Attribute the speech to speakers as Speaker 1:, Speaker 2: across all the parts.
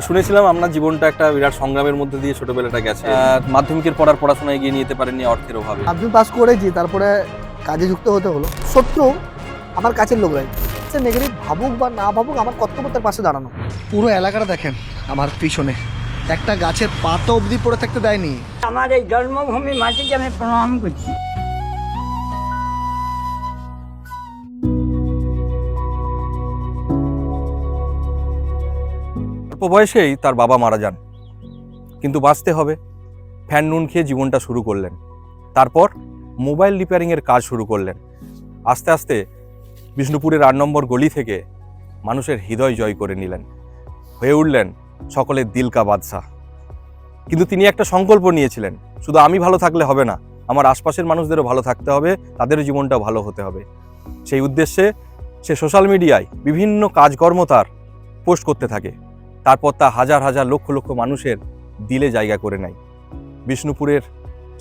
Speaker 1: শুনেছিলাম আপনার জীবনটা একটা বিরাট সংগ্রামের মধ্যে দিয়ে ছোটবেলাটা গেছে। মাধ্যমিকের পড়াশোনা এগিয়ে নিতে পারেননি অর্থের অভাবে।
Speaker 2: মাধ্যমিক পাস করেছি, তারপরে কাজে যুক্ত হতে হলো। শত্রু আমার কাছের লোকরাই, সে নেগেটিভ ভাবুক বা না ভাবুক, আমার কর্তব্য তার পাশে দাঁড়ানো। পুরো এলাকাটা দেখেন আমার পিছনে, একটা গাছের পাতা অবধি পড়ে থাকতে দেয়নি।
Speaker 3: আমার এই জন্মভূমি মাটিকে আমি প্রণাম করছি।
Speaker 1: অল্প বয়সেই তার বাবা মারা যান, কিন্তু বাঁচতে হবে। ফ্যান নুন খেয়ে জীবনটা শুরু করলেন। তারপর মোবাইল রিপেয়ারিংয়ের কাজ শুরু করলেন। আস্তে আস্তে বিষ্ণুপুরের ৮ নম্বর গলি থেকে মানুষের হৃদয় জয় করে নিলেন, হয়ে উঠলেন সকলের দিল কা বাদশাহ। কিন্তু তিনি একটা সংকল্প নিয়েছিলেন, শুধু আমি ভালো থাকলে হবে না, আমার আশপাশের মানুষদেরও ভালো থাকতে হবে, তাদেরও জীবনটা ভালো হতে হবে। সেই উদ্দেশ্যে সে সোশ্যাল মিডিয়ায় বিভিন্ন কাজকর্ম তার পোস্ট করতে থাকে। তারপর তা হাজার হাজার লক্ষ লক্ষ মানুষের দিলে জায়গা করে নেয়। বিষ্ণুপুরের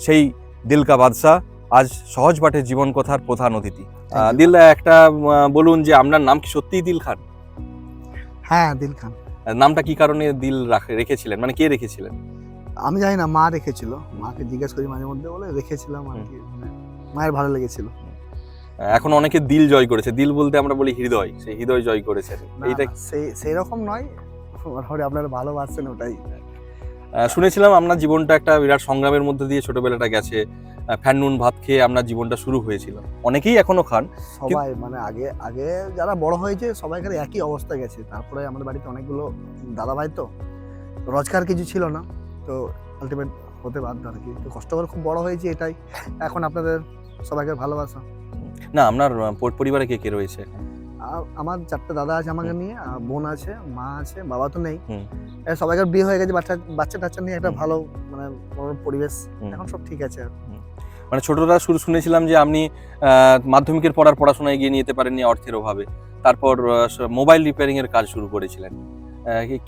Speaker 1: সেই দিল কা বাদশাহ আজ সহজ পাঠের জীবন কথার প্রধান অতিথি। দিল, একটা বলুন যে আপনার নাম কি সত্যিই দিল খান?
Speaker 2: হ্যাঁ, দিল খান।
Speaker 1: নামটা কি কারণে দিল রেখেছিলেন, মানে কে রেখেছিলেন?
Speaker 2: আমি জানি না, মা রেখেছিল। মাকে জিজ্ঞেস করি মাঝে মধ্যে, বলে রেখেছিলাম আর কি, মায়ের ভালো লেগেছিল।
Speaker 1: এখন অনেকে দিল জয় করেছে, দিল বলতে আমরা বলি হৃদয়, সেই হৃদয় জয় করেছেন। এইটা
Speaker 2: সেই রকম নয়, মোটামুটি আপনারা ভালোবাসছেন ওটাই।
Speaker 1: শুনেছিলাম আপনার জীবনটা একটা বিরাট সংগ্রামের মধ্যে দিয়ে ছোটবেলাটা গেছে। ফ্যান নুন ভাত খেয়ে আপনার জীবনটা শুরু হয়েছিল। অনেকেই এখনো খান।
Speaker 2: সবাই মানে আগে আগে যারা বড় হয়েছে সবাইকার একই অবস্থা গেছে। তারপরে আমাদের বাড়িতে অনেকগুলো দাদা ভাই, তো রোজগার কিছু ছিল না, তো আলটিমেট হতে বাধ্য আর কি। তো কষ্ট করে খুব বড় হয়েছে, এটাই এখন আপনাদের সবাইকে ভালোবাসা।
Speaker 1: না, আপনার পরিবারে কে কে রয়েছে?
Speaker 2: আমার 4টে দাদা আছে আমাকে নিয়ে, বোন আছে, মা আছে, বাবা তো নেই। সবাইকার বিয়ে হয়ে গেছে, বাচ্চা টাচ্চা নিয়ে একটা ভালো মানে পরিবেশ, এখন সব ঠিক আছে।
Speaker 1: মানে ছোটরা শুনেছিলাম যে আপনি মাধ্যমিকের পড়াশোনা এগিয়ে নিতে পারেননি অর্থের অভাবে। তারপর মোবাইল রিপেয়ারিং এর কাজ শুরু করেছিলেন।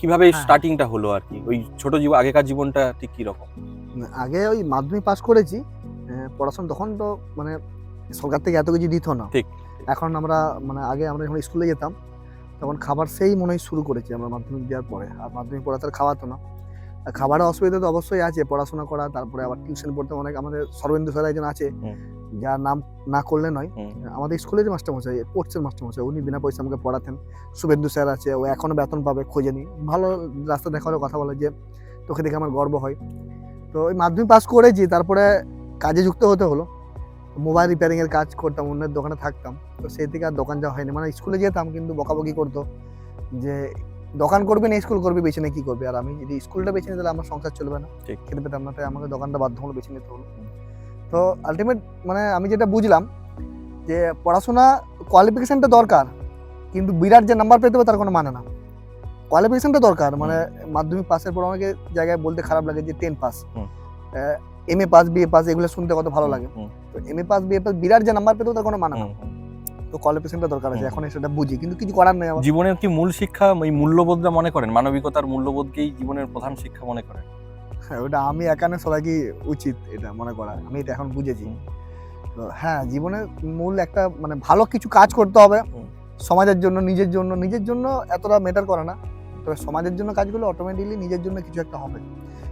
Speaker 1: কিভাবে স্টার্টিংটা হলো আর কি? ওই ছোট আগেকার জীবনটা ঠিক কি রকম?
Speaker 2: আগে ওই মাধ্যমিক পাস করেছি, পড়াশোনা তখন তো মানে সরকার থেকে এত কিছু দিত না।
Speaker 1: ঠিক।
Speaker 2: এখন আমরা মানে আগে আমরা যখন স্কুলে যেতাম তখন খাবার সেই মনে হয় শুরু করেছি আমরা মাধ্যমিক দেওয়ার পরে। আর মাধ্যমিক পড়া তো খাওয়াতো না। খাবারের অসুবিধা তো অবশ্যই আছে, পড়াশোনা করা, তারপরে আবার টিউশন পড়তে অনেক। আমাদের সর্বেন্দু স্যার একজন আছে, যার নাম না করলে নয়, আমাদের স্কুলের মাস্টারমশাই, স্পোর্টসের মাস্টারমশাই, উনি বিনা পয়সা আমাকে পড়াতেন। শুভেন্দু স্যার আছে, ও এখনো বেতন পাবে, খোঁজে নি, ভালো রাস্তা দেখা হলে কথা বলে যে তোকে দেখে আমার গর্ব হয়। তো ওই মাধ্যমিক পাস করেছি, তারপরে কাজে যুক্ত হতে হলো। মোবাইল রিপেয়ারিং এর কাজ করতাম, অন্যের দোকানে থাকতাম। তো সেই থেকে আর দোকান যাওয়া হয়নি। মানে স্কুলে যেতাম কিন্তু বকাবকি করতো যে দোকান করবি না স্কুল করবি, বেছে নিয়ে কি করবি। আর আমি যদি স্কুলটা বেছে নিই তাহলে আমার সংসার চলবে না, খেতে পেতাম না, তাই আমাকে দোকানটা বাধ্যমূলক বেছে নিতে হলো। তো আলটিমেট মানে আমি যেটা বুঝলাম যে পড়াশোনা কোয়ালিফিকেশনটা দরকার, কিন্তু বিরাট যে নাম্বার পেতে হবে তার কোনো মানে না। কোয়ালিফিকেশনটা দরকার, মানে মাধ্যমিক পাসের পর অনেকে জায়গায় বলতে খারাপ লাগে যে 10 pass, MA pass, BA pass, এগুলো শুনতে কত ভালো লাগে। তো MA পাস, BA পাস বিরাট যে নাম্বার পেতে তার কোনো মানে না। তো কোয়ালিফিকেশনটা দরকার আছে, এখন সেটা বুঝি, কিন্তু কিছু করার নেই।
Speaker 1: জীবনের কি মূল শিক্ষা এই মূল্যবোধটা মনে করেন? মানবিকতার মূল্যবোধকেই জীবনের প্রধান শিক্ষা মনে করেন?
Speaker 2: হ্যাঁ, ওটা আমি একানে সবাইকে উচিত এটা মনে করা, আমি এটা এখন বুঝেছি। তো হ্যাঁ, জীবনের মূল একটা মানে ভালো কিছু কাজ করতে হবে সমাজের জন্য, নিজের জন্য। নিজের জন্য এতটা ম্যাটার করে না, তবে সমাজের জন্য কাজগুলো অটোমেটিকলি নিজের জন্য কিছু একটা হবে,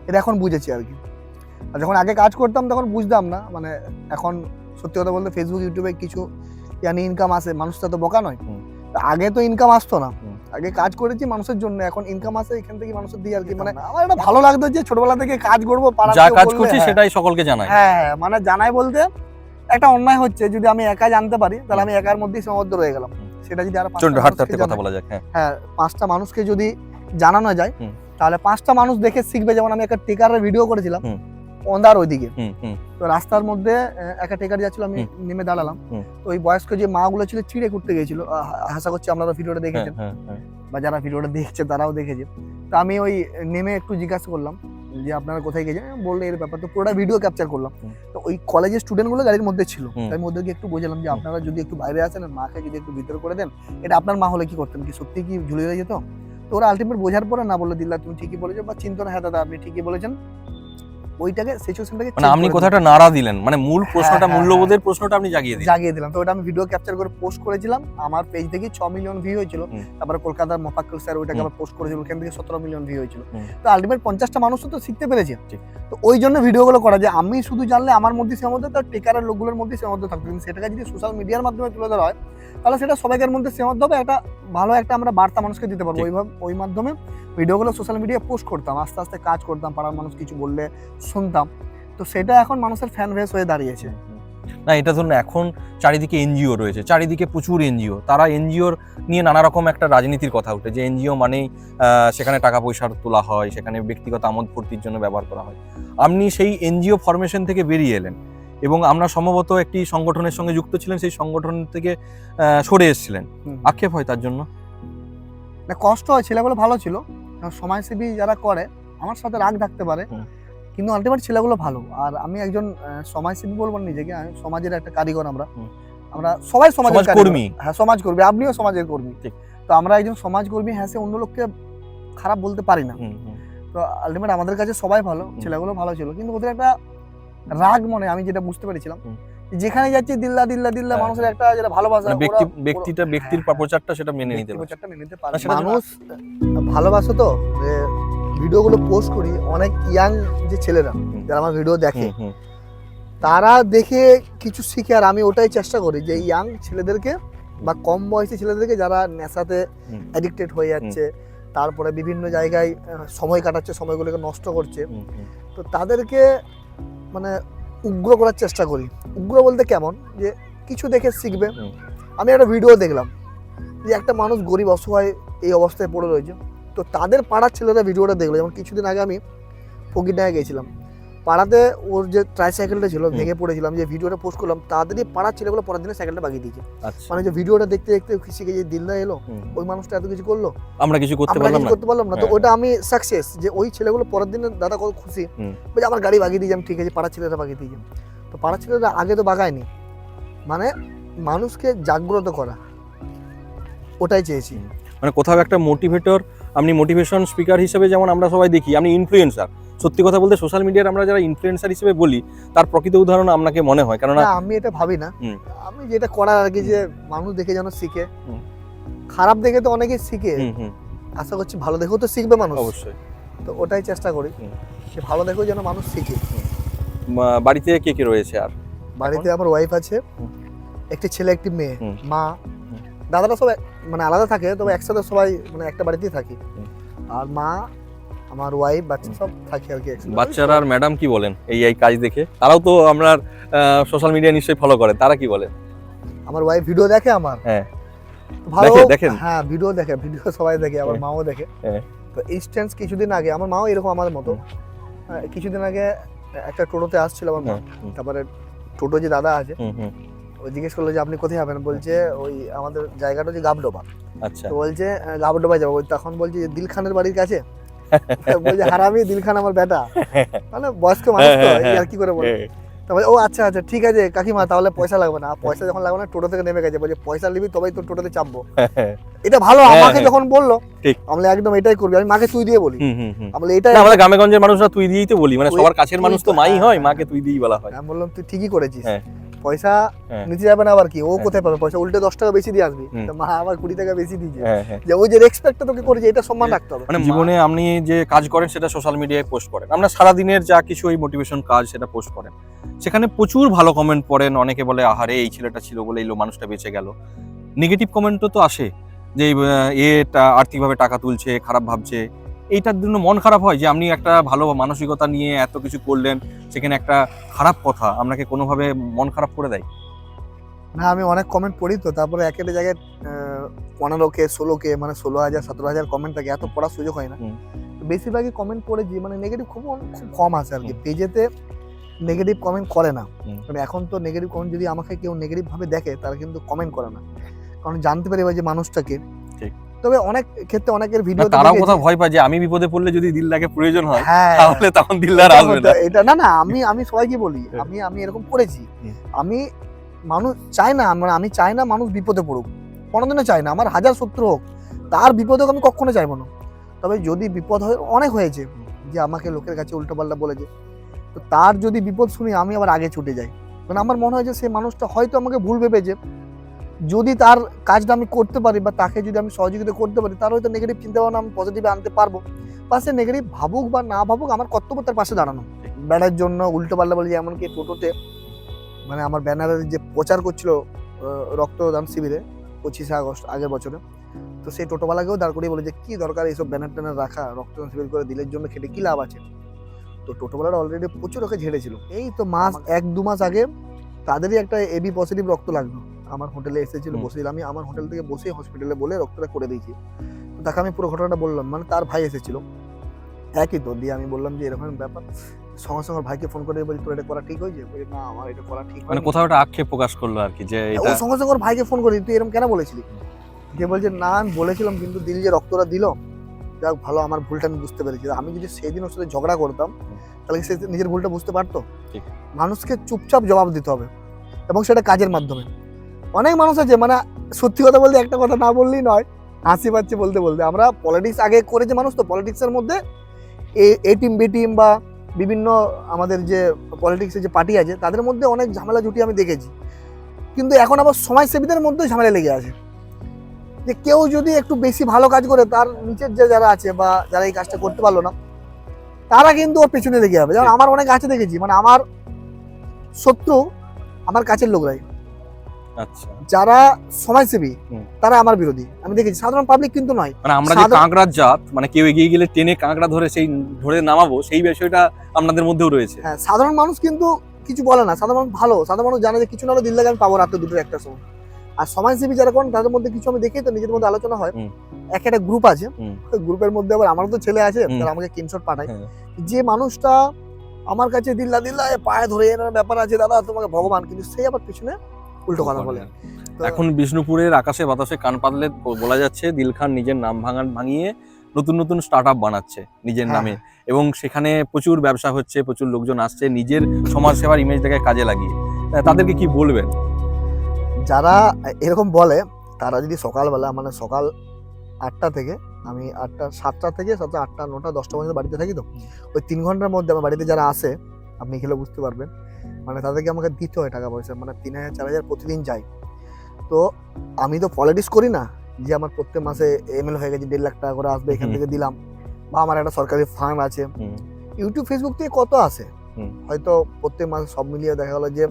Speaker 2: এটা এখন বুঝেছি আর কি। আর যখন আগে কাজ করতাম তখন বুঝতাম না। মানে এখন সত্যি কথা বলতে ফেসবুক, ইউটিউবে কিছু জানি ইনকাম আসে, মানুষটা তো বোকা নয়। আগে তো ইনকাম আসতো না, আগে কাজ করেছি মানুষের জন্য, এখন ইনকাম আসে এখান থেকে মানুষের দিয়ে আর কি। মানে আমার এটা ভালো লাগতো যে ছোটবেলা থেকে কাজ করবো,
Speaker 1: যা কাজ করছি সেটাই সকলকে জানাই।
Speaker 2: হ্যাঁ, মানে জানাই বলতে একটা অন্যায় হচ্ছে, যদি আমি একা জানতে পারি তাহলে আমি একার মধ্যেই সীমাবদ্ধ রয়ে গেলাম। সেটা যদি আর
Speaker 1: কথা বলা যায়,
Speaker 2: হ্যাঁ 5টা মানুষকে যদি জানানো যায় তাহলে 5টা মানুষ দেখে শিখবে। যেমন আমি একটা টেকারের ভিডিও করেছিলাম ওন্দার ওইদিকে, তো রাস্তার মধ্যে একটা টেকার যাচ্ছিল, আমি নেমে দাঁড়ালাম। তো ওই বয়স্ক যে মা গুলো ছিল চিড়ে করতে গিয়েছিল, আশা করছি আপনারা ভিডিওটা দেখেছেন বা যারা ভিডিওটা দেখছে তারাও দেখেছে। তো আমি ওই নেমে একটু জিজ্ঞাসা করলাম যে আপনারা কোথায় গেছেন, বললে এর ব্যাপার। তো পুরোটা ভিডিও ক্যাপচার করলাম। তো ওই কলেজের স্টুডেন্ট গুলো গাড়ির মধ্যে ছিল, তাই মধ্যে গিয়ে একটু বোঝালাম যে আপনারা যদি একটু বাইরে আসেন, মাকে যদি একটু ভিতরে করে দেন, এটা আপনার মা হলে কি করতেন, কি সত্যি কি ঝুলিয়ে যেত? তো ওরা আলটিমেট বোঝার পরে না বললো, দিল্লা তুমি ঠিকই বলেছো, বা চিন্তা না, হ্যাঁ দাদা আপনি ঠিকই বলেছেন, ওইটাকে সিচুয়েশনটাকে
Speaker 1: মানে আপনি কথাটা নাড়া দিলেন, মানে মূল প্রশ্নটা,
Speaker 2: হ্যাঁ,
Speaker 1: মূল্যবোধের প্রশ্নটা আপনি জাগিয়ে দিলেন।
Speaker 2: জাগিয়ে দিলাম। তো ওটা আমি ভিডিও ক্যাপচার করে পোস্ট করেছিলাম, আমার পেজ থেকে 6 মিলিয়ন ভিউ হয়েছিল। তারপরে কলকাতার মোফাক্কেল স্যার ওইটাকে আবার পোস্ট করেছিল, ওখান থেকে 17 মিলিয়ন ভিউ হয়েছিল। তো আলটিমেট 50টা মানুষও তো শিখতে পেরেছে। তো ওই জন্য ভিডিওগুলো করা, যে আমি শুধু জানলে আমার মধ্যে সীমাবদ্ধ, তার টেকারের লোকগুলোর মধ্যে সীমাবদ্ধ থাকতো, কিন্তু সেটাকে যদি সোশ্যাল মিডিয়ার মাধ্যমে তুলে ধরা হয় তাহলে সেটা সবাইকার মধ্যে সীমাবদ্ধ হবে, একটা ভালো একটা আমরা বার্তা মানুষকে দিতে পারবো। ওইভাবে ওই মাধ্যমে ভিডিওগুলো সোশ্যাল মিডিয়ায় পোস্ট করতাম, আস্তে আস্তে কাজ করতাম, পাড়ার মানুষ কিছু বললে শুনতাম। তো সেটা এখন মানুষের ফ্যান বেস হয়ে দাঁড়িয়েছে।
Speaker 1: না, এটা ধরুন এখন চারিদিকে এনজিও রয়েছে, চারিদিকে প্রচুর এনজিও, তারা এনজিওর নিয়ে নানা রকম একটা রাজনীতির কথা ওঠে, যে এনজিও মানেই সেখানে টাকা পয়সার তোলা হয়, সেখানে ব্যক্তিগত আমোদ ফুর্তির জন্য ব্যবহার করা হয়। আপনি সেই এনজিও ফরমেশন থেকে বেরিয়ে এলেন এবং আমরা সম্ভবত একটি সংগঠনের সঙ্গে যুক্ত ছিলেন, সেই সংগঠন থেকে সরে এসেছিলেন। আক্ষেপ হয় তার জন্য?
Speaker 2: না, কষ্ট হয়, ছেলেগুলো ভালো ছিল, সমাজসেবী যারা করে আমার সাথে রাগ থাকতে পারে, কিন্তু আলটিমেট ছেলেগুলো ভালো। আর আমি একজন সমাজসেবী বলবো না নিজেকে, আমি সমাজের একটা কারিগর। আমরা সবাই সমাজের কর্মী। হ্যাঁ, সমাজ কর্মী, আপনিও সমাজের কর্মী। তো আমরা একজন সমাজ কর্মী, হ্যাঁ, সে অন্য লোককে খারাপ বলতে পারি না। তো আলটিমেট আমাদের কাছে সবাই ভালো, ছেলেগুলো ভালো ছিল, কিন্তু ওদের একটা রাগ মনে, আমি যেটা বুঝতে পেরেছিলাম, যেখানে যাচ্ছি দিল্লা দিল্লা দিল্লা, মানুষের একটা যেটা ভালোবাসা,
Speaker 1: ব্যক্তির প্রচারটা সেটা মেনে নিতে পারে।
Speaker 2: মানুষ ভালোবাসে, তো ভিডিওগুলো পোস্ট করি, অনেক ইয়াং যে ছেলেরা যারা আমার ভিডিও দেখে তারা দেখে কিছু শিখে। আর আমি ওটাই চেষ্টা করি যে ইয়াং ছেলেদেরকে বা কম বয়সী ছেলেদেরকে যারা নেশাতে অ্যাডিক্টেড হয়ে যাচ্ছে, তারপরে বিভিন্ন জায়গায় সময় কাটাচ্ছে, সময়গুলোকে নষ্ট করছে, তো তাদেরকে মানে উগ্র করার চেষ্টা করি। উগ্র বলতে কেমন, যে কিছু দেখে শিখবে। আমি একটা ভিডিও দেখলাম যে একটা মানুষ গরিব অসহায় এই অবস্থায় পড়ে রয়েছে, তো তাদের পাড়ার ছেলেরা ভিডিওটা দেখলো। যেমন কিছুদিন আগে আমি ফকিরডাঙ্গায় গেছিলাম, পাড়াতে ওর যে ট্রাইসাইকেলটা ছিল ভেঙে পড়েছিলাম, যে ভিডিওটা পোস্ট করলাম, তাদেরই পাড়ার ছেলেগুলো পরের দিনে সাইকেলটা বাগিয়ে দিয়েছে। মানে যে ভিডিওটা দেখতে দেখতে শিখে যে দিলদা এলো, ওই মানুষটা এত কিছু করলো, আমরা কিছু করতে পারলাম না। তো ওটা আমি সাকসেস, যে ওই ছেলেগুলো পরের দিনে দাদা কত খুশি, বলছে আমার গাড়ি বাগিয়ে দিয়েছি, আমি ঠিক আছে, পাড়ার ছেলেরা বাগিয়ে দিয়েছি। তো পাড়ার ছেলেরা আগে তো বাগায়নি, মানে মানুষকে জাগ্রত করা, ওটাই চেয়েছি।
Speaker 1: মানে কোথাও একটা মোটিভেটর, আপনি মোটিভেশন স্পিকার হিসেবে যেমন আমরা সবাই দেখি, আপনি ইনফ্লুয়েন্সার। সত্যি কথা বলতে সোশ্যাল মিডিয়ার আমরা যারা ইনফ্লুয়েন্সার হিসেবে বলি, তার প্রকৃত উদাহরণ আপনাকে মনে হয়? কারণ
Speaker 2: আমি এটা ভাবি না, আমি যেটা করার আর কি, যে মানুষ দেখে যেন শিখে। খারাপ দেখে তো অনেকে শিখে, আশা করছি ভালো দেখেও তো শিখবে মানুষ, অবশ্যই। তো ওটাই চেষ্টা করি, সে ভালো দেখেও যেন মানুষ শিখে।
Speaker 1: বাড়িতে কে কে রয়েছে? আর
Speaker 2: বাড়িতে আমার ওয়াইফ আছে, একটি ছেলে একটি মেয়ে, মা, দাদারা সবাই মানে আলাদা থাকে, তবে একসাথে সবাই মানে একটা বাড়িতেই থাকি। আর মা, আমার ওয়াইফ, বাচ্চা সব থাকি আর কি।
Speaker 1: বাচ্চারা আর ম্যাডাম কি বলেন এই কাজ দেখে? তারাও তো আপনার সোশ্যাল মিডিয়া নিশ্চয়ই ফলো করে, তারা কি বলেন?
Speaker 2: আমার ওয়াইফ ভিডিও দেখে আমার,
Speaker 1: হ্যাঁ
Speaker 2: ভালো দেখেন, হ্যাঁ ভিডিও দেখে, ভিডিও সবাই দেখে, আমার মাও দেখে। তো ইনস্ট্যান্স কিছুদিন আগে আমার মাও এরকম আমার মতো, কিছুদিন আগে একটা টোটোতে আসছিল আমার মা, তারপরে টোটো যে দাদা আছে ও জিজ্ঞেস করলো যে আপনি কোথায় যাবেন, বলছে ওই আমাদের জায়গাটা হচ্ছে গাবডোবা।
Speaker 1: আচ্ছা।
Speaker 2: তো বলছে গাবডোবা যাবো, তখন বলছে যে দিল খানের বাড়ির কাছে, বলছে হারামি, দিল খান আমার বেটা, মানে বয়স্ক মানুষ তো, আর কি করে বলে। তারপরে ও আচ্ছা আচ্ছা ঠিক আছে কাকিমা, তাহলে পয়সা লাগবে না। পয়সা যখন লাগবে না, টোটো থেকে নেমে গেছে, বলছে পয়সা নিবি তবেই তোর টোটোতে চাপবো। এটা ভালো, আমাকে যখন বললো আমরা একদম এটাই করবি, আমি মাকে তুই দিয়ে বলি। আমরা এটাই,
Speaker 1: আমাদের গ্রামে গঞ্জের মানুষরা তুই দিয়েই তো বলি, মানে সবার কাছের মানুষ তো মাই হয়, মাকে তুই দিয়েই বলা হয়।
Speaker 2: আমি বললাম তুই ঠিকই করেছিস, পয়সা নিতে যাবে না আবার কি, ও কোথায় পাবে পয়সা, উল্টে 10 টাকা বেশি দিয়ে আসবি, মা আবার 20 টাকা বেশি দিয়েছে, যে ওই যে রেসপেক্টটা তোকে করেছে, এটা সম্মান রাখতে হবে।
Speaker 1: মানে জীবনে আপনি যে কাজ করেন সেটা সোশ্যাল মিডিয়ায় পোস্ট করেন, আমরা সারাদিনের যা কিছু ওই মোটিভেশন কাজ সেটা পোস্ট করেন, সেখানে প্রচুর ভালো কমেন্ট পড়েন। অনেকে বলে আহারে এই ছেলেটা ছিল বলে এই মানুষটা বেঁচে গেল। নেগেটিভ কমেন্টও তো আসে, যে এটা আর্থিকভাবে টাকা তুলছে, খারাপ ভাবছে। এইটার জন্য মন খারাপ হয় যে আপনি একটা ভালো মানসিকতা নিয়ে এত কিছু করলেন, সেখানে একটা খারাপ কথা আপনাকে কোনোভাবে মন খারাপ করে দেয়?
Speaker 2: না, আমি অনেক কমেন্ট পড়ি, তো তারপরে এক একটা জায়গায় 15K 16K মানে 16,000 17,000 কমেন্ট থাকে, এত পড়ার সুযোগ হয় না। বেশিরভাগই কমেন্ট পড়েছি, মানে নেগেটিভ খুব কম আসে আর কি। পেজেতে নেগেটিভ কমেন্ট করে না, মানে এখন তো নেগেটিভ কমেন্ট যদি আমাকে কেউ নেগেটিভ ভাবে দেখে তারা কিন্তু কমেন্ট করে না, কারণ জানতে পারে যে মানুষটাকে। তবে অনেক ক্ষেত্রে অনেকের ভিডিও
Speaker 1: তারাও কোথাও ভয় পায় যে আমি বিপদে পড়লে যদি দিলদাকে প্রয়োজন হয় তাহলে তখন দিলদার আসবে না।
Speaker 2: এটা না, আমি সবাইকে বলি, আমি এরকম করেছি। আমি মানুষ চাই না, আমি চাই না মানুষ বিপদে পড়ুক, কোনোদিনও চাই না। আমার হাজার শত্রু হোক, তার বিপদ হোক আমি কখনো চাইবো না। তবে যদি বিপদ হয়, অনেক হয়েছে যে আমাকে লোকের কাছে উল্টো পাল্টা বলেছে, তো তার যদি বিপদ শুনি আমি আবার আগে ছুটে যাই, মানে আমার মনে হয় যে সেই মানুষটা হয়তো আমাকে ভুল ভেবে যে যদি তার কাজটা আমি করতে পারি বা তাকে যদি আমি সহযোগিতা করতে পারি, তার হয়তো নেগেটিভ চিন্তা ভাবনা আমি পজিটিভে আনতে পারবো, বা সে নেগেটিভ ভাবুক বা না ভাবুক, আমার কর্তব্য তার পাশে দাঁড়ানো। ব্যানারের জন্য উল্টো পাল্টা বলে, এমনকি টোটোতে মানে আমার ব্যানারের যে প্রচার করছিল রক্তদান শিবিরে 25 আগস্ট আগের বছরে, তো সেই টোটোওয়ালাকেও দাঁড় করিয়ে বলে যে কি দরকার এইসব ব্যানার ট্যানার রাখা, রক্তদান শিবির করে দিলের জন্য খেটে কি লাভ আছে। তো টোটোওয়ালারা অলরেডি প্রচুর ওকে ঝেড়েছিল। এই তো মাস 1-2 মাস আগে তাদেরই একটা এবি পজিটিভ রক্ত লাগলো, আমার হোটেলে এসেছিল, বসেছিল, আমি আমার হোটেল থেকে বসে হসপিটালে বলে রক্তটা করে দিয়েছি। তো তাকে আমি পুরো ঘটনাটা বললাম, মানে তার ভাই এসেছিল একই তো, দিয়ে আমি বললাম যে এরকম ব্যাপার, সঙ্গে সঙ্গে ভাইকে ফোন করে বলি তোর এটা করা ঠিক হয়েছে, বলি না আমার এটা করা ঠিক
Speaker 1: মানে কোথাও একটা আক্ষেপ প্রকাশ করলো আর কি, যে
Speaker 2: ও
Speaker 1: এটা
Speaker 2: সঙ্গে সঙ্গে ওর ভাইকে ফোন করি, তুই এরকম কেন বলেছিলি, যে বলছে না আমি বলেছিলাম কিন্তু দিল যে রক্তটা দিল, যাক ভালো, আমার ভুলটা আমি বুঝতে পেরেছি, আমি যদি সেই দিন ওর সাথে ঝগড়া করতাম তাহলে সে নিজের ভুলটা বুঝতে পারতো।
Speaker 1: ঠিক।
Speaker 2: মানুষকে চুপচাপ জবাব দিতে হবে এবং সেটা কাজের মাধ্যমে। অনেক মানুষ আছে মানে সত্যি কথা বলতে একটা কথা না বললেই নয়, হাসি পাচ্ছে বলতে বলতে, আমরা পলিটিক্স আগে করেছে মানুষ, তো পলিটিক্সের মধ্যে এ টিম বি টিম বা বিভিন্ন আমাদের যে পলিটিক্সের যে পার্টি আছে তাদের মধ্যে অনেক ঝামেলা জুটি আমি দেখেছি, কিন্তু এখন আবার সমাজসেবীদের মধ্যে ঝামেলা লেগে আছে, যে কেউ যদি একটু বেশি ভালো কাজ করে তার নিচের যে যারা আছে বা যারা এই কাজটা করতে পারলো না তারা কিন্তু ওর পেছনে লেগে যাবে। যেমন আমার অনেক আছে দেখেছি, মানে আমার শত্রু আমার কাছের লোকরাই,
Speaker 1: আচ্ছা,
Speaker 2: যারা সমাজসেবী
Speaker 1: হুম।
Speaker 2: তারা আমার বিরোধী, আমি দেখেছি, সাধারণ পাবলিক কিন্তু নয়।
Speaker 1: মানে আমরা যে কাঁকড়ার জাত, মানে কেউ এগিয়ে গেলে টেনে কাঁকড়া ধরে সেই ধরে নামাবো, সেই বিষয়টা আপনাদের মধ্যেও রয়েছে।
Speaker 2: হ্যাঁ, সাধারণ মানুষ কিন্তু কিছু বলে না, সাধারণ মানুষ ভালো, সাধারণ মানুষ জানে যে কিছু না হলে দিল লাগে আমি পাবো রাত্রে 2টো 1টার সময়। আর সমাজসেবী যারা করেন তাদের মধ্যে কিছু আমি দেখি তো নিজের মধ্যে আলোচনা হয়,
Speaker 1: হুম।
Speaker 2: একটা গ্রুপ আছে,
Speaker 1: হুম।
Speaker 2: ওই গ্রুপের মধ্যে আবার আমারও তো ছেলে আছে,
Speaker 1: হুম।
Speaker 2: তারা আমাকে স্ক্রিনশট পাঠায়,
Speaker 1: হ্যাঁ।
Speaker 2: যে মানুষটা আমার কাছে দিল্লা দিল্লা পায়ে ধরে এর ব্যাপার আছে দাদা তোমাকে ভগবান, কিন্তু সে আবার পিছনে উল্টো কথা বলে। তো
Speaker 1: এখন বিষ্ণুপুরের আকাশে বাতাসে কান পাতলে বলা যাচ্ছে দিল খান নিজের নাম ভাঙিয়ে নতুন নতুন স্টার্ট আপ বানাচ্ছে নিজের
Speaker 2: হ্যাঁ।
Speaker 1: নামে, এবং সেখানে প্রচুর ব্যবসা হচ্ছে, প্রচুর লোকজন আসছে নিজের সমাজ সেবার ইমেজটাকে কাজে লাগিয়ে। তাদেরকে কি বলবেন?
Speaker 2: যারা এরকম বলে তারা যদি সকালবেলা মানে সকাল 8টা থেকে, আমি 7টা থেকে 8টা 9টা 10টা পর্যন্ত বাড়িতে থাকি, তো ওই 3 ঘন্টার মধ্যে আমার বাড়িতে যারা আসে আপনি খেলে বুঝতে পারবেন, মানে তাদেরকে আমাকে দিতে হয় টাকা পয়সা, মানে 3000 4000 প্রতিদিন যায়। তো আমি তো পলিটিক্স করি না যে আমার প্রত্যেক মাসে এমএল হয়ে গেছে 1.5 লাখ টাকা করে আসবে এখান থেকে দিলাম, বা আমার একটা সরকারি ফান্ড আছে। ইউটিউব ফেসবুক থেকে কত আসে, হয়তো প্রত্যেক মাসে সব মিলিয়ে দেখা গেলো যে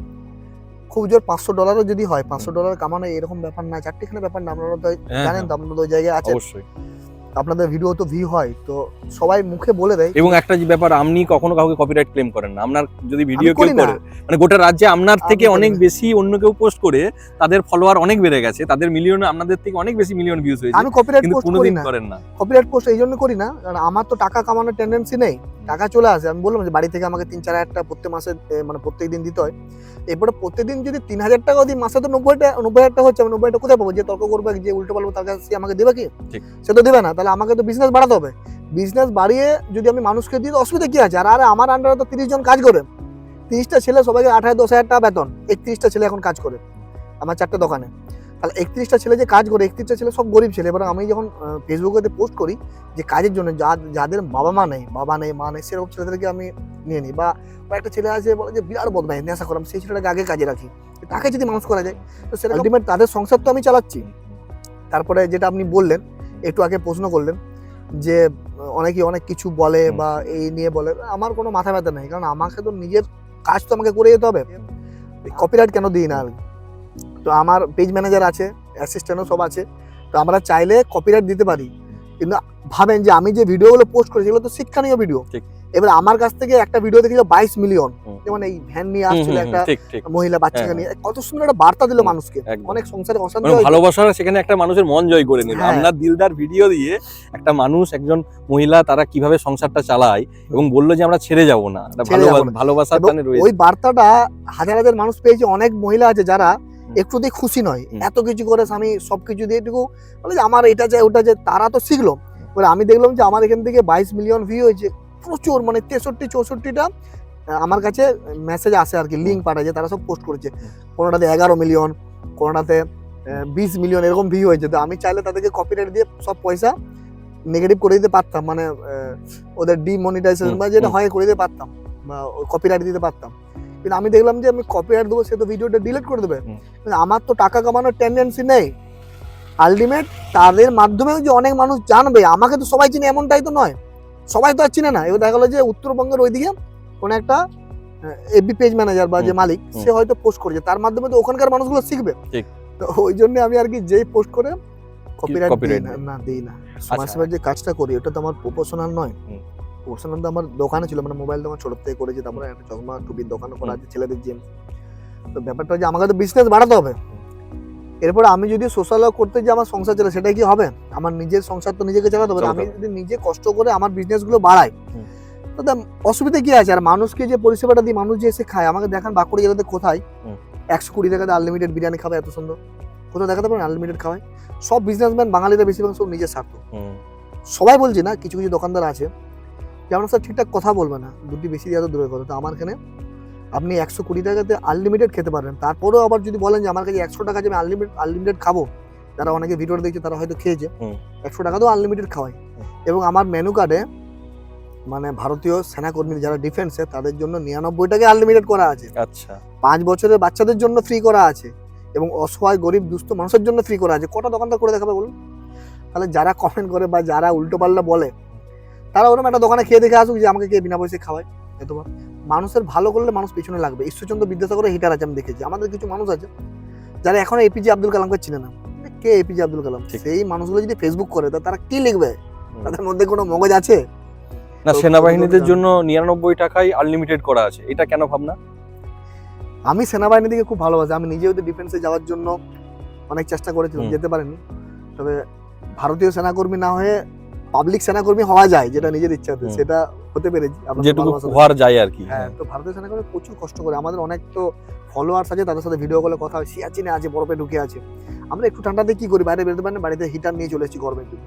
Speaker 2: খুব জোর $500 যদি হয়, $500 কামানো এরকম ব্যাপার না, চারটিখানে ব্যাপার না, আপনারা তো জানেন, তো আপনারা ওই জায়গায় আছেন,
Speaker 1: অবশ্যই
Speaker 2: আপনাদের ভিডিও তো ভিউ হয়, তো সবাই মুখে বলে দেয়।
Speaker 1: এবং একটা যে ব্যাপার, আপনি কখনো কাউকে কপিরাইট ক্লেম করেন না, আপনার যদি ভিডিও
Speaker 2: আমি
Speaker 1: কেউ
Speaker 2: করি না।
Speaker 1: করে মানে গোটা রাজ্যে আপনার থেকে
Speaker 2: আমি করি
Speaker 1: অনেক
Speaker 2: না।
Speaker 1: বেশি অন্য কেউ পোস্ট করে তাদের ফলোয়ার অনেক বেড়ে গেছে, তাদের মিলিয়ন আপনাদের থেকে অনেক বেশি মিলিয়ন ভিউজ হয়েছে,
Speaker 2: আমি কপিরাইট
Speaker 1: কিন্তু
Speaker 2: পোস্ট করি
Speaker 1: কোনোদিন
Speaker 2: না,
Speaker 1: করেন না।
Speaker 2: কপিরাইট পোস্ট এই জন্য করি না কারণ আমার তো টাকা কামানোর টেন্ডেন্সি নেই, টাকা চলে আসে। আমি বললাম যে বাড়ি থেকে আমাকে 3-4 হাজার টাকা প্রত্যেক মাসে মানে প্রত্যেক দিন দিতে হয়, এরপরে প্রত্যেকদিন যদি 3000 টাকা দিই, মাসে তো 90,000 টাকা হচ্ছে, আমি 90,000 কোথায় পাবো? যে তর্ক করবে, যে উল্টো পাল্টা তার কাছে সে আমাকে দেবে কি?
Speaker 1: ঠিক।
Speaker 2: সে তো দেবে না, তাহলে আমাকে তো বিজনেস বাড়াতে হবে, বিজনেস বাড়িয়ে যদি আমি মানুষকে দিই অসুবিধা কি আছে? আর আমার আন্ডারে তো 30 জন কাজ করে, 30টা ছেলে, সবাইকে 8,000-10,000 টাকা বেতন, 31টা ছেলে এখন কাজ করে আমার 4টে দোকানে, তাহলে 31টা ছেলে যে কাজ করে, 31টা ছেলে সব গরিব ছেলে। এবার আমি যখন ফেসবুকে পোস্ট করি যে কাজের জন্য যাদের বাবা নেই মা নেই সেরকম ছেলেদেরকে আমি নিয়ে নিই, বা একটা ছেলে আছে বলে যে বিরাট বদমাই নেশা করাম, সেই ছেলেটাকে আগে কাজে রাখি, তাকে যদি মানুষ করা যায় তো সেটা আলটিমেট তাদের সংসার তো আমি চালাচ্ছি। তারপরে যেটা আপনি বললেন, একটু আগে প্রশ্ন করলেন যে অনেকে অনেক কিছু বলে বা এই নিয়ে বলে, আমার কোনো মাথা ব্যথা নেই, কারণ আমাকে তো নিজের কাজ তো আমাকে করে যেতে হবে, কপিরাইট কেন দিই না? তো আমার পেজ ম্যানেজার আছে, অ্যাসিস্ট্যান্টও সব আছে, তো আমরা চাইলে কপিরাইট দিতে পারি, কিন্তু ভাবেন যে আমি যে ভিডিওগুলো পোস্ট করি সেগুলো তো শিক্ষণীয় ভিডিও। এবার আমার কাছ থেকে একটা ভিডিও দেখেছিল 22 মিলিয়ন, যেমন এই ভ্যান নিয়ে আসছিল একটা মহিলা বাচ্চাকে নিয়ে, কত সুন্দর একটা বার্তা দিল মানুষকে, অনেক সংসারে অশান্তি হয়,
Speaker 1: ভালোবাসা সেখানে একটা মানুষের মন জয় করে নিল। আপনার দিলদার ভিডিও দিয়ে একটা মানুষ, একজন মহিলা, তারা কিভাবে সংসারটা চালায় এবং বললো যে আমরা ছেড়ে যাব না, ভালোবাসার টানে রয়েছে।
Speaker 2: ওই বার্তাটা হাজার হাজার মানুষ পেয়েছে, অনেক মহিলা আছে যারা একটুতেই খুশি নয়, এত কিছু করে স্বামী সবকিছু দিয়ে এটুকু বলে যে আমার এটা চাই ওটা চাই, তারা তো শিখলো। এবার আমি দেখলাম যে আমার এখান থেকে 22 মিলিয়ন ভিউ হয়েছে, প্রচুর, মানে 63-64টা আমার কাছে মেসেজ আসে আর কি, লিঙ্ক পাঠায় যে তারা সব পোস্ট করেছে, কোনোটাতে 11 মিলিয়ন, কোনোটাতে 20 মিলিয়ন এরকম ভিউ হয়েছে। তো আমি চাইলে তাদেরকে কপিরাইট দিয়ে সব পয়সা নেগেটিভ করে দিতে পারতাম, মানে ওদের ডিমনিটাইজেশন বা যেটা হয় করে দিতে পারতাম, বা কপিরাইট দিতে পারতাম, কিন্তু আমি দেখলাম যে আমি কপিরাইট দেবো, সে তো ভিডিওটা ডিলিট করে দেবে। কিন্তু আমার তো টাকা কামানোর টেন্ডেন্সি নেই। আলটিমেট তাদের মাধ্যমেও যে অনেক মানুষ জানবে, আমাকে তো সবাই চিনে এমনটাই তো নয়, সবাই তো আর চিনে না। এবার দেখা গেলো যে উত্তরবঙ্গের ওইদিকে কোনো একটা এফবি পেজ ম্যানেজার বা যে মালিক, সে হয়তো পোস্ট করেছে, তার মাধ্যমে তো ওখানকার মানুষগুলো শিখবে। তো ওই জন্য আমি আর কি যেই পোস্ট করে কপিরাইট দিই না। সমাজ সেবার যে কাজটা করি ওটা তো আমার প্রফেশনাল নয়। প্রফেশনাল তো আমার দোকানে ছিল, মানে মোবাইল দোকান ছোট থেকে করেছি, তারপরে একটা চশমা টুপির দোকান করা আছে, ছেলেদের জিম। তো ব্যাপারটা যে আমাকে তো বিজনেস বাড়াতে হবে। এরপরে আমি যদি সোশ্যাল ওয়ার্ক করতে যে আমার সংসার চলে, সেটা কি হবে? আমার নিজের সংসার তো নিজেকে চালাতে হবে। আমি যদি নিজে কষ্ট করে আমার বিজনেসগুলো বাড়াই, তাতে অসুবিধা কি আছে? আর মানুষকে যে পরিষেবাটা দিই, মানুষ যে এসে খায়, আমাকে দেখান বাঁকুড়া জেলাতে কোথায় 120 টাকাতে আনলিমিটেড বিরিয়ানি খাবে এত সুন্দর? কোথাও দেখাতে পারেন আনলিমিটেড খাওয়ায়? সব বিজনেসম্যান বাঙালিরা বেশিরভাগ সব নিজের স্বার্থ। সবাই বলছি না, কিছু কিছু দোকানদার আছে যেমন স্যার ঠিকঠাক কথা বলবে না, দুটি বেশি দেওয়া তো দূরের কথা। তো আমার এখানে আপনি 120 টাকাতে আনলিমিটেড খেতে পারেন, তারপরেও আবার যদি বলেন যে আমার কাছে 100 টাকা যে আমি আনলিমিটেড খাবো, যারা অনেকে ভিডিওটা দেখছে তারা হয়তো খেয়েছে, 100 টাকাতেও আনলিমিটেড খাওয়াই। এবং আমার মেনু কার্ডে মানে ভারতীয় সেনাকর্মী যারা ডিফেন্সে, তাদের জন্য 99 টাকা আনলিমিটেড করা আছে।
Speaker 1: আচ্ছা,
Speaker 2: 5 বছরের বাচ্চাদের জন্য ফ্রি করা আছে, এবং অসহায় গরিব দুস্থ মানুষের জন্য ফ্রি করা আছে। কটা দোকানদার করে দেখাবে বলুন? তাহলে যারা কমেন্ট করে বা যারা উল্টো পাল্টা বলে, তারা ওরকম একটা দোকানে খেয়ে দেখে আসুক যে আমাকে কে বিনা পয়সায় খাওয়ায়। এতবার মানুষের ভালো করলে মানুষ পিছনে লাগবে। ঈশ্বরচন্দ্র বিদ্যাসাগরের হিটার আছে, আমি দেখেছি। আমাদের কিছু মানুষ আছে যারা এখনো এপিজে আব্দুল কালামকে চিনে না। কে এপিজে আব্দুল কালাম? সেই মানুষগুলো যদি ফেসবুক করে, তারা কি লিখবে? তাদের মধ্যে কোনো মগজ আছে?
Speaker 1: না, সেনাবাহিনীদের জন্য 99 টাকায় আনলিমিটেড করা আছে, এটা কেন ভাবনা?
Speaker 2: আমি সেনাবাহিনী দিকে খুব ভালোবাসি। আমি নিজেও তো ডিফেন্সে যাওয়ার জন্য অনেক চেষ্টা করেছিলাম, যেতে পারিনি। তবে ভারতীয় সেনাকর্মী না হয়ে পাবলিক সেনাকর্মী হওয়া যায়, যেটা নিজের ইচ্ছাতে, সেটা হতে পেরেছি।
Speaker 1: যেটুকু হওয়ার যায় আর কি।
Speaker 2: হ্যাঁ, তো ভারতীয় সেনাকর্মী প্রচুর কষ্ট করে। আমাদের অনেক তো ফলোয়ার্স আছে, তাদের সাথে ভিডিও কলে কথা হয়। সিয়াচিনে আছে, বরফে ঢুকে আছে। আমরা একটু ঠান্ডাতে কি করি? বাইরে বেরোতে পারি না, বাড়িতে হিটার নিয়ে চলে এসেছি গরমের জন্য।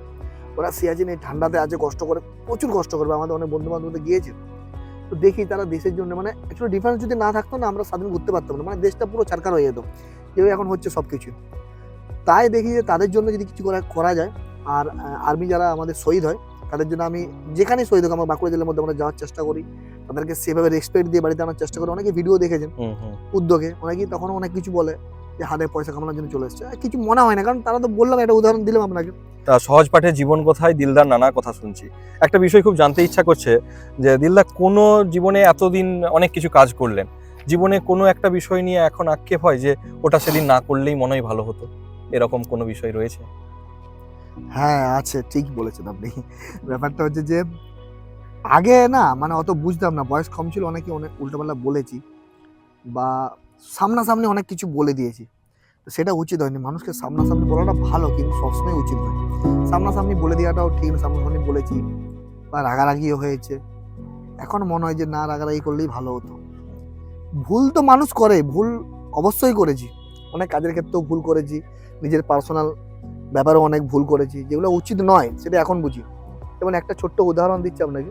Speaker 2: ওরা সিয়াচিনে ঠান্ডাতে আছে, কষ্ট করে, প্রচুর কষ্ট করবে। আমাদের অনেক বন্ধু বান্ধবদের গিয়েছে, তো দেখি তারা দেশের জন্য, মানে একটু ডিফারেন্স যদি না থাকতো না, আমরা স্বাধীন করতে পারতাম না। মানে দেশটা পুরো ছারকার হয়ে যেত, যেভাবে এখন হচ্ছে সব কিছু। তাই দেখি যে তাদের জন্য যদি কিছু করা যায়। আর আর্মি যারা আমাদের শহীদ হয়, তাদের জন্য আমি যেখানেই শহীদ হোক, আমার বাঁকুড়া জেলার মধ্যে আমরা যাওয়ার চেষ্টা করি, তাদেরকে সেভাবে রেসপেক্ট দিয়ে বাড়িতে আনার চেষ্টা করি। অনেকে ভিডিও দেখেছেন উদ্যোগে, অনেকেই তখন অনেক কিছু বলে যে হাতে পয়সা কামানোর জন্য চলে এসছে। কিছু মনে হয় না, কারণ তারা তো বললাম, একটা উদাহরণ দিলাম আপনাকে।
Speaker 1: তা সহজ পাঠে জীবন কথায় দিলদার নানা কথা শুনছি। একটা বিষয় খুব জানতে ইচ্ছা করছে যে দিলদার কোনো জীবনে এতদিন অনেক কিছু কাজ করলেন, জীবনে কোনো একটা বিষয় নিয়ে এখন আক্ষেপ হয় যে ওটা সেদিন না করলেই মনে হয় ভালো হতো, এরকম কোনো বিষয় রয়েছে?
Speaker 2: হ্যাঁ আছে, ঠিক বলেছেন আপনি। ব্যাপারটা হচ্ছে যে আগে না, মানে অত বুঝতাম না, বয়স কম ছিল, অনেকে অনেক উল্টোপাল্টা বলেছি বা সামনাসামনি অনেক কিছু বলে দিয়েছি। তো সেটা উচিত হয়নি। মানুষকে সামনাসামনি বলাটা ভালো, কিন্তু সবসময় উচিত নয়। সামনাসামনি বলে দেওয়াটাও ঠিক না। সামনাসামনি বলেছি বা রাগারাগিও হয়েছে, এখন মনে হয় যে না, রাগারাগি করলেই ভালো হতো। ভুল তো মানুষ করে, ভুল অবশ্যই করেছি, অনেক কাজের ক্ষেত্রেও ভুল করেছি, নিজের পার্সোনাল ব্যাপারেও অনেক ভুল করেছি, যেগুলো উচিত নয়, সেটা এখন বুঝি। যেমন একটা ছোট্ট উদাহরণ দিচ্ছি আপনাকে।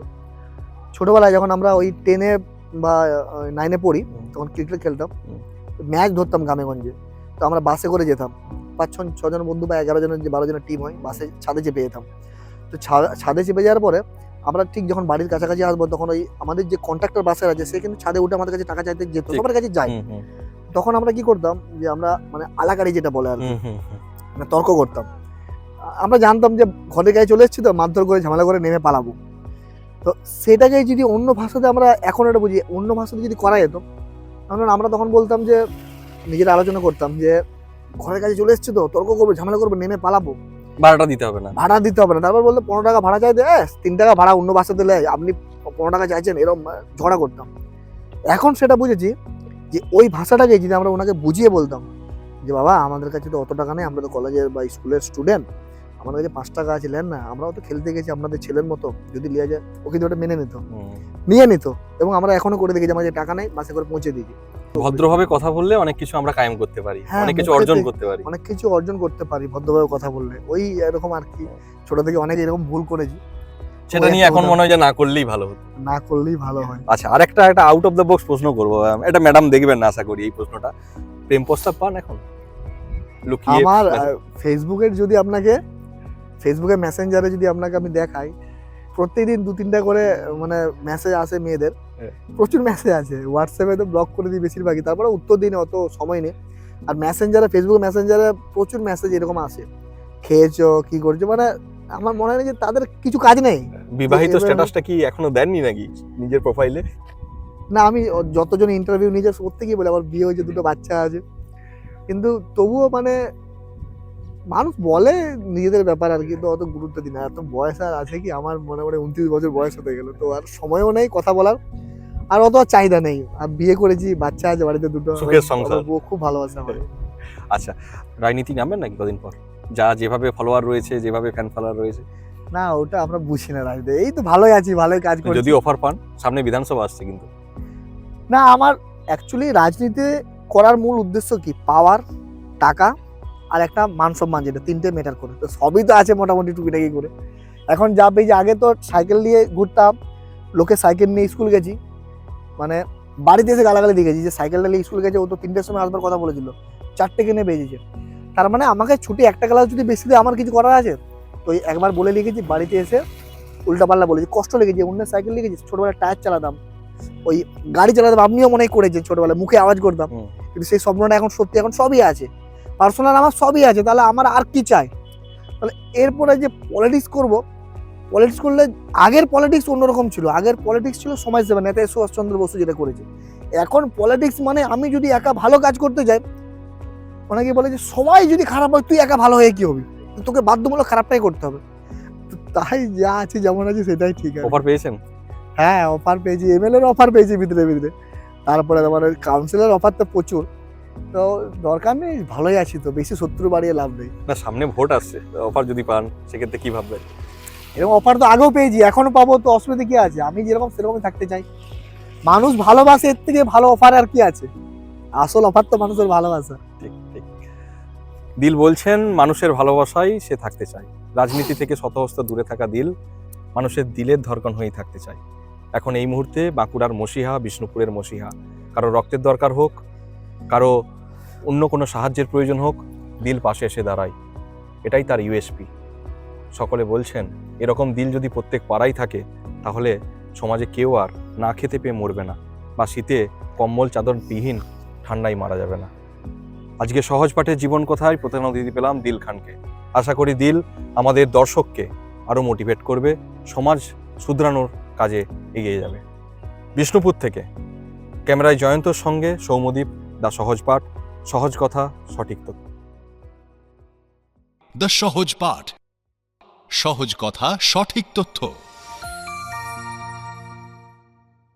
Speaker 2: ছোটবেলায় যখন আমরা ওই 10-এ বা 9-এ পড়ি, তখন ক্রিকেট খেলতাম, ম্যাচ ধরতাম গ্রামেগঞ্জে। তো আমরা বাসে করে যেতাম, 5-6 জন বন্ধু বা 11 জনের যে 12 জনের টিম হয়, বাসে ছাদে চেপে যেতাম। তো ছাদে চেপে যাওয়ার পরে আমরা ঠিক যখন বাড়ির কাছাকাছি আসবো, তখন ওই আমাদের যে কন্ট্রাক্টর বাসের আছে, সে কিন্তু ছাদে উঠে আমাদের কাছে টাকা চাইতে যেত, সবার কাছে যাই। তখন আমরা কি করতাম, যে আমরা মানে আলাকারি যেটা বলে আর কি, মানে তর্ক করতাম। আমরা জানতাম যে ঘরের গায়ে চলে এসেছি, তো মারধর করে ঝামেলা করে নেমে পালাবো। তো সেটাকে যদি অন্য ভাষাতে, আমরা এখন এটা বুঝি, অন্য ভাষাতে যদি করা যেত, কারণ আমরা তখন বলতাম যে, নিজেরা আলোচনা করতাম যে ঘরের কাছে চলে এসছে, তো তর্ক করবো, ঝামেলা করবো, নেমে পালাবো,
Speaker 1: ভাড়াটা দিতে হবে না,
Speaker 2: ভাড়া দিতে হবে না। তারপর বলতো 15 টাকা ভাড়া চাইতে, 3 টাকা ভাড়া অন্য বাসা দিলে, আপনি 15 টাকা চাইছেন, এরকম ঝগড়া করতাম। এখন সেটা বুঝেছি যে ওই ভাষাটাকে যদি আমরা ওনাকে বুঝিয়ে বলতাম যে বাবা, আমাদের কাছে তো অত টাকা নেই, আমরা তো কলেজের বা স্কুলের স্টুডেন্ট, আমাদের কাছে 5 টাকা আছে, নেন না, আমরাও তো খেলতে গেছি আপনাদের ছেলের মতো, যদি লিয়া যায়, ও কিন্তু ওটা মেনে নিয়ে নিত। এবং আমরা এখনো করে দেখি যে আমাদের টাকা নেই, বাসে করে পৌঁছে দিই।
Speaker 1: ভদ্রভাবে কথা বললে অনেক কিছু আমরা কায়েম করতে পারি, অনেক কিছু অর্জন করতে পারি,
Speaker 2: অনেক কিছু অর্জন করতে পারি ভদ্রভাবে কথা বললে। ওই এরকম আর কি, ছোট থেকে অনেক এরকম ভুল করেছি,
Speaker 1: সেটা নিয়ে এখন মনে হয় যে না করলেই ভালো হতো,
Speaker 2: না করলেই ভালো হয়।
Speaker 1: আচ্ছা, আর একটা আউট অফ দ্য বক্স প্রশ্ন করবো, এটা ম্যাডাম দেখবেন না আশা করি এই প্রশ্নটা। প্রেম প্রস্তাব পান এখন লুকিয়ে?
Speaker 2: আমার ফেসবুকের যদি আপনাকে, ফেসবুকের মেসেঞ্জারে যদি আপনাকে আমি দেখাই, প্রত্যেকদিন 2-3টা করে মানে মেসেজ আসে মেয়েদের,
Speaker 1: হ্যাঁ।
Speaker 2: প্রচুর মেসেজ আছে, হোয়াটসঅ্যাপে তো ব্লক করে দিই বেশিরভাগই, তারপরে উত্তর দিই না, অত সময় নেই। আর মেসেঞ্জারে, ফেসবুক মেসেঞ্জারে প্রচুর মেসেজ এরকম আসে, খেয়েছো, কি করছো, মানে আমার মনে হয় না যে তাদের কিছু কাজ নেই।
Speaker 1: বিবাহিত
Speaker 2: এবার-
Speaker 1: স্ট্যাটাসটা কি এখনো দেননি নাকি নিজের প্রোফাইলে?
Speaker 2: না, আমি যতজন ইন্টারভিউ নিজের প্রত্যেকেই বলে আমার বিয়ে হয়েছে, 2টো বাচ্চা আছে, কিন্তু তবুও মানে মানুষ বলে নিজেদের ব্যাপার আর কি, তো অত গুরুত্ব দিই না। এত বয়স আর আছে কি, আমার মনে 29 বছর বয়স হতে গেল, তো আর সময়ও নেই কথা বলার, আর অত আর চাহিদা নেই। আর বিয়ে করেছি, বাচ্চা আছে বাড়িতে 2টো,
Speaker 1: সুখের সংসার।
Speaker 2: আমার বউ খুব ভালোবাসে আমার।
Speaker 1: আচ্ছা, রাজনীতি নামবেন নাকি কদিন পর? যেভাবে ফলোয়ার রয়েছে, যেভাবে ফ্যান ফলোয়ার রয়েছে।
Speaker 2: না, ওটা আমরা বুঝি না রাজনীতি, এই তো ভালোই আছি, ভালোই কাজ করছি।
Speaker 1: যদি অফার পান, সামনে বিধানসভা আসছে কিন্তু।
Speaker 2: না, আমার অ্যাকচুয়ালি রাজনীতি করার মূল উদ্দেশ্য কি, পাওয়ার, টাকা আর একটা মান সম্মান, যেটা 3টে ম্যাটার করে, তো সবই তো আছে মোটামুটি টুকিটাকি করে। এখন যা পেয়েছি, আগে তো সাইকেল নিয়ে ঘুরতাম, লোকে সাইকেল নিয়ে স্কুল গেছি, মানে বাড়িতে এসে গালাগালি দিয়ে গেছি যে সাইকেলটা নিয়ে স্কুল গেছে, ও তো 3টের সময় আসবার কথা বলেছিল, 4টে কিনে বেজেছে। তার মানে আমাকে ছুটি একটা ক্লাস যদি বেশি দেয়, আমার কিছু করার আছে? তো ওই একবার বলে লিখেছি, বাড়িতে এসে উল্টাপাল্লা বলেছি, কষ্ট লেগেছে, অন্যের সাইকেল লিখেছি, ছোটবেলায় টায়ার চালাতাম, ওই গাড়ি চালাতাম, আপনিও মনে হয় করেছেন ছোটবেলায়, মুখে আওয়াজ করতাম,
Speaker 1: হুম।
Speaker 2: কিন্তু সেই স্বপ্নটা এখন সত্যি, এখন সবই আছে, পার্সোনাল আমার সবই আছে, তাহলে আমার আর কি চাই? তাহলে এরপরে যে পলিটিক্স করব, পলিটিক্স করলে, আগের পলিটিক্স অন্যরকম ছিল, আগের পলিটিক্স ছিল সমাজসেবা, নেতাজি সুভাষচন্দ্র বসু যেটা করেছে। এখন পলিটিক্স মানে আমি যদি একা ভালো কাজ করতে যাই, অনেকে বলে যে সবাই যদি খারাপ হয়, তুই একা ভালো হয়ে কি হবি, তোকে বাধ্যমূলক খারাপটাই করতে হবে। তো তাই যা আছে যেমন আছে সেটাই ঠিক আছে।
Speaker 1: অফার পেয়েছেন?
Speaker 2: হ্যাঁ, অফার পেয়েছি, এমএলএর অফার পেয়েছি ভিতরে ভিতরে, তারপরে তোমার ওই কাউন্সিলর অফার তো প্রচুর, তো দরকার নেই, ভালোই আছি তো, বেশি শত্রু বাড়িয়ে লাভ নেই।
Speaker 1: না, সামনে ভোট আসছে, অফার যদি পান সেক্ষেত্রে কি ভাববেন?
Speaker 2: এরকম অফার তো আগেও পেয়েছি, এখনো পাবো, তো অসুবিধা কি আছে? আমি যেরকম সেরকমই থাকতে চাই, মানুষ ভালোবাসে, এর থেকে ভালো অফার আর কি আছে? আসল অফার তো মানুষের ভালোবাসা।
Speaker 1: ঠিক ঠিক। দিল বলছেন মানুষের ভালোবাসায় সে থাকতে চায়। রাজনীতি থেকে শতহস্ত দূরে থাকা দিল মানুষের দিলের ধড়কন হয়েই থাকতে চায়। এখন এই মুহূর্তে বাঁকুড়ার মসিহা, বিষ্ণুপুরের মসিহা, কারো রক্তের দরকার হোক, কারো অন্য কোনো সাহায্যের প্রয়োজন হোক, দিল পাশে এসে দাঁড়ায়। এটাই তার ইউএসপি। সকলে বলছেন এরকম দিল যদি প্রত্যেক পাড়ায় থাকে, তাহলে সমাজে কেউ আর না খেতে পেয়ে মরবে না, বা শীতে কম্বল চাদর বিহীন ঠান্ডায় মারা যাবে না। আজকে সহজ পাঠের জীবন কথায় প্রতিনিধি পেলাম দিল খানকে। আশা করি দিল আমাদের দর্শককে আরও মোটিভেট করবে, সমাজ শুধরানোর কাজে এগিয়ে যাবে। বিষ্ণুপুর থেকে ক্যামেরায় জয়ন্তর সঙ্গে সৌম্যদীপ, দা সহজ পাঠ, সহজ কথা, সঠিক তথ্য।
Speaker 4: দ্য সহজ পাঠ, সহজ কথা, সঠিক তথ্য।